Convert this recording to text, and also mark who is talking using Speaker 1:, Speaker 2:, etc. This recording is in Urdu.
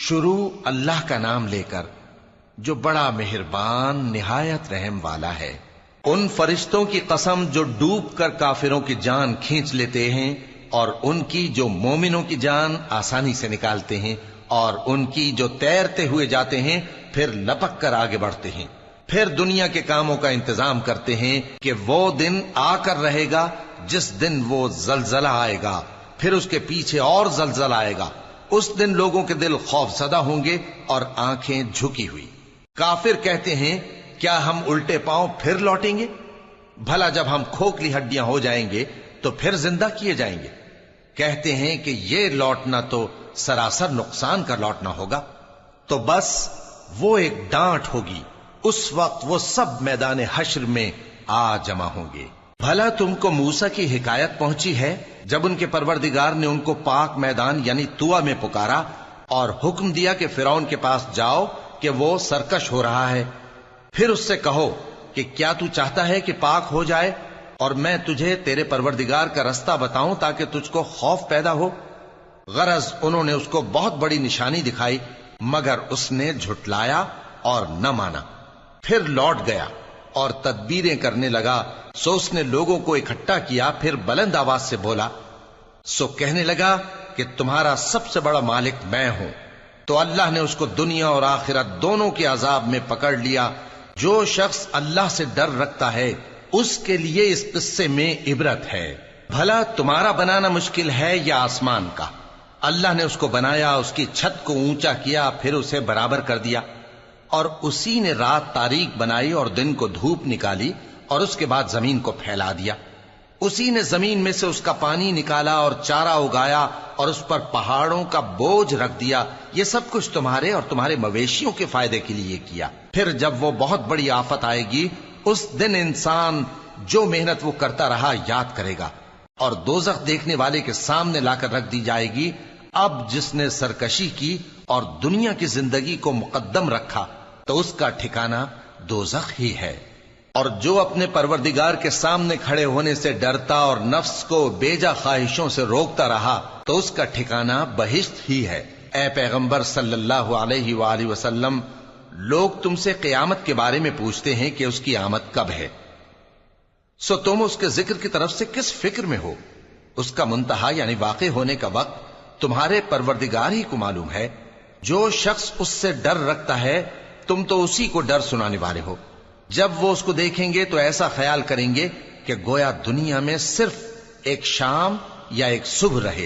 Speaker 1: شروع اللہ کا نام لے کر جو بڑا مہربان نہایت رحم والا ہے۔ ان فرشتوں کی قسم جو ڈوب کر کافروں کی جان کھینچ لیتے ہیں، اور ان کی جو مومنوں کی جان آسانی سے نکالتے ہیں، اور ان کی جو تیرتے ہوئے جاتے ہیں پھر لپک کر آگے بڑھتے ہیں، پھر دنیا کے کاموں کا انتظام کرتے ہیں کہ وہ دن آ کر رہے گا جس دن وہ زلزلہ آئے گا، پھر اس کے پیچھے اور زلزلہ آئے گا۔ اس دن لوگوں کے دل خوف زدہ ہوں گے اور آنکھیں جھکی ہوئی۔ کافر کہتے ہیں کیا ہم الٹے پاؤں پھر لوٹیں گے؟ بھلا جب ہم کھوکھلی ہڈیاں ہو جائیں گے تو پھر زندہ کیے جائیں گے؟ کہتے ہیں کہ یہ لوٹنا تو سراسر نقصان کا لوٹنا ہوگا۔ تو بس وہ ایک ڈانٹ ہوگی، اس وقت وہ سب میدان حشر میں آ جمع ہوں گے۔ بھلا تم کو موسیٰ کی حکایت پہنچی ہے جب ان کے پروردگار نے ان کو پاک میدان یعنی طویٰ میں پکارا اور حکم دیا کہ فرعون کے پاس جاؤ کہ وہ سرکش ہو رہا ہے، پھر اس سے کہو کہ کیا تو چاہتا ہے کہ پاک ہو جائے اور میں تجھے تیرے پروردگار کا رستہ بتاؤں تاکہ تجھ کو خوف پیدا ہو؟ غرض انہوں نے اس کو بہت بڑی نشانی دکھائی مگر اس نے جھٹلایا اور نہ مانا، پھر لوٹ گیا اور تدبیریں کرنے لگا۔ سو اس نے لوگوں کو اکٹھا کیا، پھر بلند آواز سے بولا، سو کہنے لگا کہ تمہارا سب سے بڑا مالک میں ہوں۔ تو اللہ نے اس کو دنیا اور آخرت دونوں کے عذاب میں پکڑ لیا۔ جو شخص اللہ سے ڈر رکھتا ہے اس کے لیے اس قصے میں عبرت ہے۔ بھلا تمہارا بنانا مشکل ہے یا آسمان کا؟ اللہ نے اس کو بنایا، اس کی چھت کو اونچا کیا، پھر اسے برابر کر دیا، اور اسی نے رات تاریک بنائی اور دن کو دھوپ نکالی، اور اس کے بعد زمین کو پھیلا دیا۔ اسی نے زمین میں سے اس کا پانی نکالا اور چارہ اگایا اور اس پر پہاڑوں کا بوجھ رکھ دیا۔ یہ سب کچھ تمہارے اور تمہارے مویشیوں کے فائدے کے لیے کیا۔ پھر جب وہ بہت بڑی آفت آئے گی اس دن انسان جو محنت وہ کرتا رہا یاد کرے گا، اور دوزخ دیکھنے والے کے سامنے لا کر رکھ دی جائے گی۔ اب جس نے سرکشی کی اور دنیا کی زندگی کو مقدم رکھا تو اس کا ٹھکانہ دوزخ ہی ہے۔ اور جو اپنے پروردگار کے سامنے کھڑے ہونے سے ڈرتا اور نفس کو بیجا خواہشوں سے روکتا رہا تو اس کا ٹھکانہ بہشت ہی ہے۔ اے پیغمبر صلی اللہ علیہ وآلہ وسلم، لوگ تم سے قیامت کے بارے میں پوچھتے ہیں کہ اس کی آمد کب ہے، سو تم اس کے ذکر کی طرف سے کس فکر میں ہو؟ اس کا منتہا یعنی واقع ہونے کا وقت تمہارے پروردگار ہی کو معلوم ہے۔ جو شخص اس سے ڈر رکھتا ہے تم تو اسی کو ڈر سنانے والے ہو۔ جب وہ اس کو دیکھیں گے تو ایسا خیال کریں گے کہ گویا دنیا میں صرف ایک شام یا ایک صبح رہے۔